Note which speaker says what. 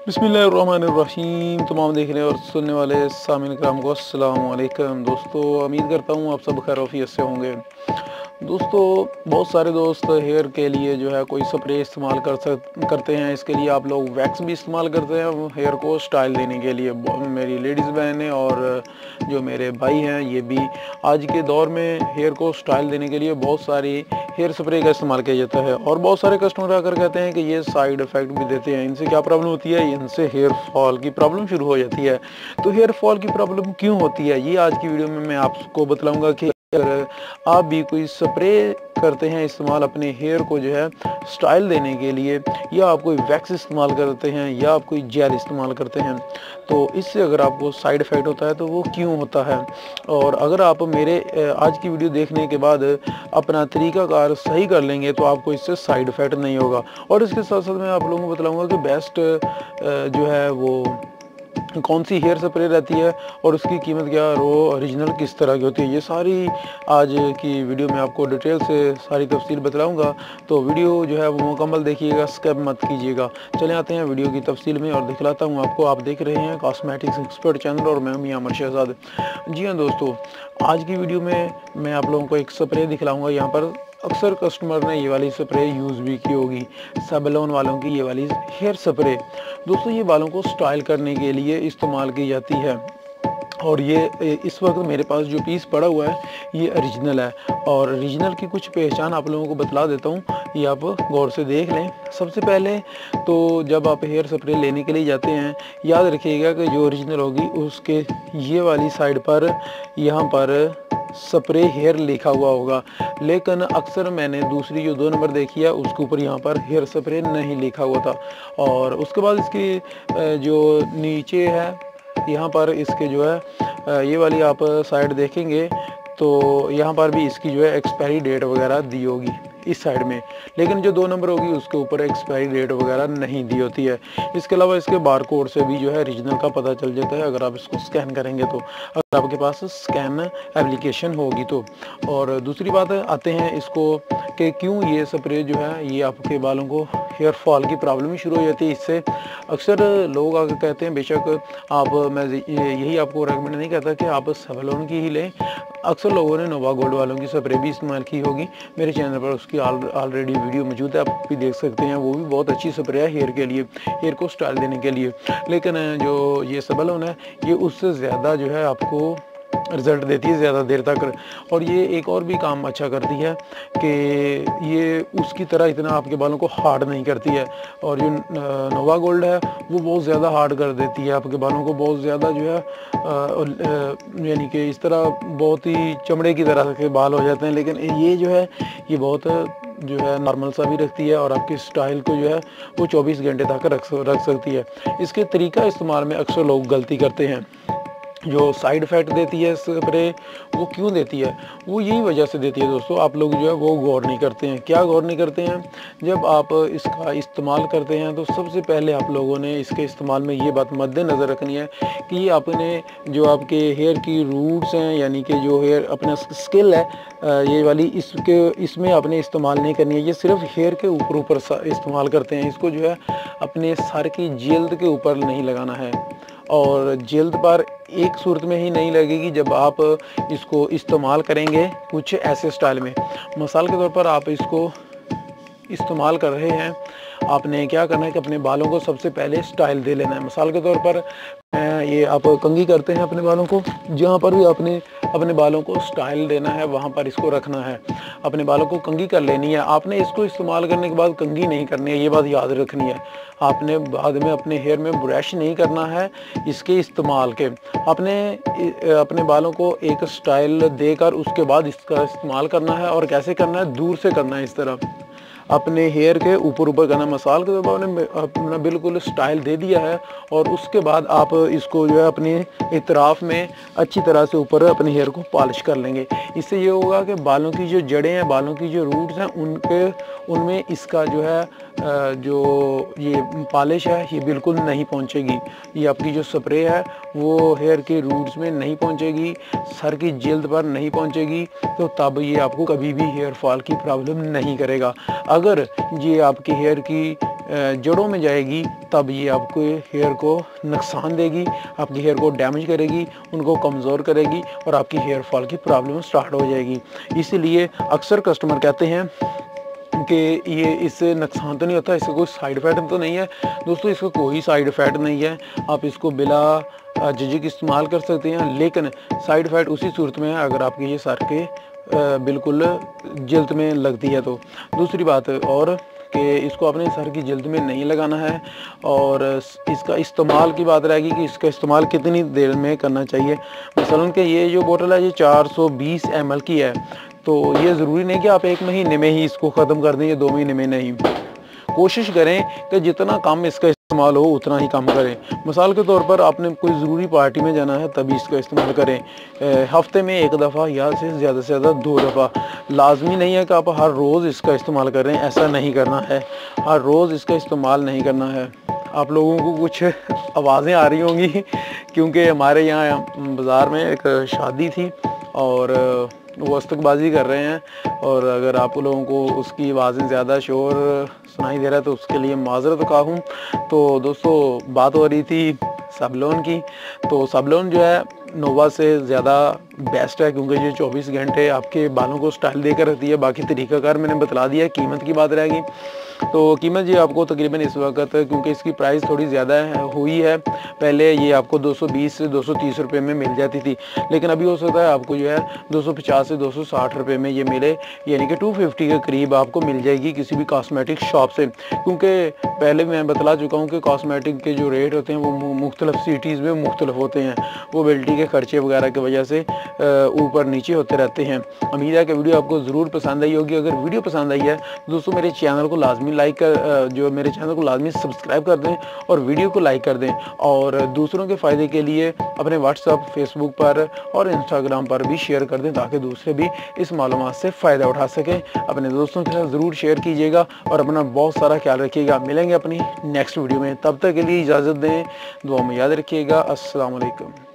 Speaker 1: बिस्मिल्लाहिर्रहमानिर्रहीम। तमाम देखने और सुनने वाले सामीन कराम को अस्सलाम वालेकुम। दोस्तों, उम्मीद करता हूँ आप सब खैर से होंगे। दोस्तों, बहुत सारे दोस्त हेयर के लिए जो है कोई स्प्रे इस्तेमाल करते हैं। इसके लिए आप लोग वैक्स भी इस्तेमाल करते हैं हेयर को स्टाइल देने के लिए। मेरी लेडीज़ बहनें और जो मेरे भाई हैं, ये भी आज के दौर में हेयर को स्टाइल देने के लिए बहुत सारी हेयर स्प्रे का इस्तेमाल किया जाता है। और बहुत सारे कस्टमर आकर कहते हैं कि ये साइड इफ़ेक्ट भी देते हैं। इनसे क्या प्रॉब्लम होती है? इनसे हेयर फॉल की प्रॉब्लम शुरू हो जाती है। तो हेयर फॉल की प्रॉब्लम क्यों होती है, ये आज की वीडियो में मैं आपको बतलाऊँगा कि अगर आप भी कोई स्प्रे करते हैं इस्तेमाल अपने हेयर को जो है स्टाइल देने के लिए, या आप कोई वैक्स इस्तेमाल करते हैं, या आप कोई जेल इस्तेमाल करते हैं, तो इससे अगर आपको साइड इफ़ेक्ट होता है तो वो क्यों होता है। और अगर आप मेरे आज की वीडियो देखने के बाद अपना तरीक़ाकार सही कर लेंगे तो आपको इससे साइड इफ़ेक्ट नहीं होगा। और इसके साथ साथ मैं आप लोगों को बताऊँगा कि बेस्ट जो है वो कौन सी हेयर स्प्रे रहती है और उसकी कीमत क्या और वो ओरिजिनल किस तरह की होती है। ये सारी आज की वीडियो में आपको डिटेल से सारी तफसील बतलाऊंगा। तो वीडियो जो है वो मुकम्मल देखिएगा, स्किप मत कीजिएगा। चले आते हैं वीडियो की तफसील में और दिखलाता हूँ आपको। आप देख रहे हैं कॉस्मेटिक्स एक्सपर्ट चैनल और मैं मियां अमर शहजाद। जी हाँ दोस्तों, आज की वीडियो में मैं आप लोगों को एक स्प्रे दिखलाऊँगा। यहाँ पर अक्सर कस्टमर ने ये वाली स्प्रे यूज़ भी की होगी, सेवलॉन वालों की ये वाली हेयर स्प्रे। दोस्तों, ये बालों को स्टाइल करने के लिए इस्तेमाल की जाती है। और ये इस वक्त मेरे पास जो पीस पड़ा हुआ है ये ओरिजिनल है। और ओरिजिनल की कुछ पहचान आप लोगों को बतला देता हूँ, ये आप गौर से देख लें। सबसे पहले तो जब आप हेयर स्प्रे लेने के लिए जाते हैं, याद रखिएगा कि जो ओरिजिनल होगी उसके ये वाली साइड पर यहाँ पर स्प्रे हेयर लिखा हुआ होगा। लेकिन अक्सर मैंने दूसरी जो 2 नंबर देखी है उसके ऊपर यहाँ पर हेयर स्प्रे नहीं लिखा हुआ था। और उसके बाद इसकी जो नीचे है यहाँ पर इसके जो है ये वाली आप साइड देखेंगे तो यहाँ पर भी इसकी जो है एक्सपायरी डेट वगैरह दी होगी इस साइड में। लेकिन जो 2 नंबर होगी उसके ऊपर एक्सपायरी डेट वगैरह नहीं दी होती है। इसके अलावा इसके बार कोड से भी जो है ओरिजिनल का पता चल जाता है अगर आप इसको स्कैन करेंगे तो, अगर आपके पास स्कैन एप्लीकेशन होगी तो। और दूसरी बात आते हैं इसको कि क्यों ये स्प्रे जो है ये आपके बालों को हेयर फॉल की प्रॉब्लम शुरू हो जाती है इससे। अक्सर लोग आकर कहते हैं, बेशक आप मैं यही आपको रेकमेंड नहीं करता कि आप सेवलॉन की ही लें। अक्सर लोगों ने नोवा गोल्ड वालों की स्प्रे भी इस्तेमाल की होगी। मेरे चैनल पर उसकी ऑलरेडी वीडियो मौजूद है, आप भी देख सकते हैं। वो भी बहुत अच्छी स्प्रे है हेयर के लिए, हेयर को स्टाइल देने के लिए। लेकिन जो ये सेवलॉन है ये उससे ज़्यादा जो है आपको रिज़ल्ट देती है ज़्यादा देर तक। और ये एक और भी काम अच्छा करती है कि ये उसकी तरह इतना आपके बालों को हार्ड नहीं करती है। और जो नोवा गोल्ड है वो बहुत ज़्यादा हार्ड कर देती है आपके बालों को, बहुत ज़्यादा जो है यानी कि इस तरह बहुत ही चमड़े की तरह के बाल हो जाते हैं। लेकिन ये जो है ये बहुत जो है नॉर्मल सा भी रखती है और आपकी स्टाइल को जो है वो 24 घंटे तक रख सकती है। इसके तरीका इस्तेमाल में अक्सर लोग गलती करते हैं। जो साइड इफ़ेक्ट देती है स्प्रे, वो क्यों देती है? वो यही वजह से देती है दोस्तों, आप लोग जो है वो गौर नहीं करते हैं। क्या गौर नहीं करते हैं? जब आप इसका इस्तेमाल करते हैं तो सबसे पहले आप लोगों ने इसके इस्तेमाल में ये बात मद्देनज़र रखनी है कि ये आपने जो आपके हेयर की रूट्स हैं, यानी कि जो हेयर अपना स्किल है, ये वाली इसमें आपने इस्तेमाल नहीं करनी है। ये सिर्फ हेयर के ऊपर इस्तेमाल करते हैं। इसको जो है अपने सर की जल्द के ऊपर नहीं लगाना है। और जल्द पर एक सूरत में ही नहीं लगेगी जब आप इसको इस्तेमाल करेंगे कुछ ऐसे स्टाइल में। मिसाल के तौर पर आप इसको इस्तेमाल कर रहे हैं, आपने क्या करना है कि अपने बालों को सबसे पहले स्टाइल दे लेना है। मिसाल के तौर पर ये आप कंघी करते हैं अपने बालों को, जहाँ पर भी आपने अपने बालों को स्टाइल देना है वहाँ पर इसको रखना है। अपने बालों को कंघी कर लेनी है। आपने इसको इस्तेमाल करने के बाद कंघी नहीं करनी है, ये बात याद रखनी है। आपने बाद में अपने हेयर में ब्रश नहीं करना है इसके इस्तेमाल के। आपने अपने बालों को एक स्टाइल देकर उसके बाद इसका इस्तेमाल करना है। और कैसे करना है? दूर से करना है, इस तरह अपने हेयर के ऊपर करना। मसाल के तो आपने अपना बिल्कुल स्टाइल दे दिया है और उसके बाद आप इसको जो है अपने इतराफ़ में अच्छी तरह से ऊपर अपने हेयर को पॉलिश कर लेंगे। इससे ये होगा कि बालों की जो जड़ें हैं, बालों की जो रूट्स हैं, उनमें इसका जो है जो ये पॉलिश है ये बिल्कुल नहीं पहुंचेगी। ये आपकी जो स्प्रे है वो हेयर के रूट्स में नहीं पहुंचेगी, सर की जल्द पर नहीं पहुंचेगी। तो तब ये आपको कभी भी हेयर फॉल की प्रॉब्लम नहीं करेगा। अगर ये आपके हेयर की जड़ों में जाएगी तब ये आपके हेयर को नुकसान देगी, आपकी हेयर को डैमेज करेगी, उनको कमज़ोर करेगी और आपकी हेयर फॉल की प्रॉब्लम स्टार्ट हो जाएगी। इसीलिए अक्सर कस्टमर कहते हैं कि ये इससे नुकसान तो नहीं होता, इसका कोई साइड इफ़ेक्ट तो नहीं है। दोस्तों इसका कोई साइड इफ़ेक्ट नहीं है, आप इसको बिला झिझक इस्तेमाल कर सकते हैं, लेकिन साइड इफ़ेक्ट उसी सूरत में है अगर आपके ये सर के बिल्कुल जल्द में लगती है तो। दूसरी बात और कि इसको अपने सर की जल्द में नहीं लगाना है। और इसका इस्तेमाल की बात रहेगी कि इसका इस्तेमाल कितनी देर में करना चाहिए। मसलन कि ये जो बोतल है ये 420 ml की है, तो ये ज़रूरी नहीं कि आप 1 महीने में ही इसको ख़त्म कर दें या 2 महीने में नहीं। कोशिश करें कि जितना कम इसका इस्तेमाल हो उतना ही कम करें। मिसाल के तौर पर आपने कोई ज़रूरी पार्टी में जाना है तभी इसका इस्तेमाल करें। हफ्ते में 1 दफ़ा या से ज़्यादा 2 दफ़ा। लाजमी नहीं है कि आप हर रोज़ इसका इस्तेमाल करें, ऐसा नहीं करना है, हर रोज़ इसका इस्तेमाल नहीं करना है। आप लोगों को कुछ आवाज़ें आ रही होंगी क्योंकि हमारे यहाँ बाज़ार में एक शादी थी और वो अस्तकबाजी कर रहे हैं, और अगर आप लोगों को उसकी आवाज़ें ज़्यादा शोर सुनाई दे रहा है तो उसके लिए माज़रत ख़्वाह हूँ। तो दोस्तों बात हो रही थी साबलोन की, तो साबलोन जो है नोवा से ज़्यादा बेस्ट है क्योंकि ये 24 घंटे आपके बालों को स्टाइल देकर रखती है। बाकी तरीक़ाकार मैंने बतला दिया है। कीमत की बात रहेगी तो कीमत जी आपको तकरीबन इस वक्त, क्योंकि इसकी प्राइस थोड़ी ज़्यादा हुई है, पहले ये आपको 220 से 230 रुपये में मिल जाती थी, लेकिन अभी हो सकता है आपको जो है 250 से 260 रुपये में ये मिले, यानी कि 250 के करीब आपको मिल जाएगी किसी भी कॉस्मेटिक शॉप से। क्योंकि पहले मैं बतला चुका हूँ कि कॉस्मेटिक के जो रेट होते हैं वो मुख्तलिफ सिटीज़ में मुख्तलिफ होते हैं, वो बिल्टी के खर्चे वगैरह की वजह से ऊपर नीचे होते रहते हैं। उम्मीद है कि वीडियो आपको ज़रूर पसंद आई होगी। अगर वीडियो पसंद आई है दोस्तों मेरे चैनल को लाजमी लाइक कर जो मेरे चैनल को लाजमी सब्सक्राइब कर दें और वीडियो को लाइक कर दें, और दूसरों के फ़ायदे के लिए अपने व्हाट्सअप, फेसबुक पर और इंस्टाग्राम पर भी शेयर कर दें ताकि दूसरे भी इस मालूमात से फ़ायदा उठा सकें। अपने दोस्तों के साथ ज़रूर शेयर कीजिएगा और अपना बहुत सारा ख्याल रखिएगा। मिलेंगे अपनी नेक्स्ट वीडियो में, तब तक के लिए इजाज़त दें, दुआ में याद रखिएगा। अस्सलाम वालेकुम।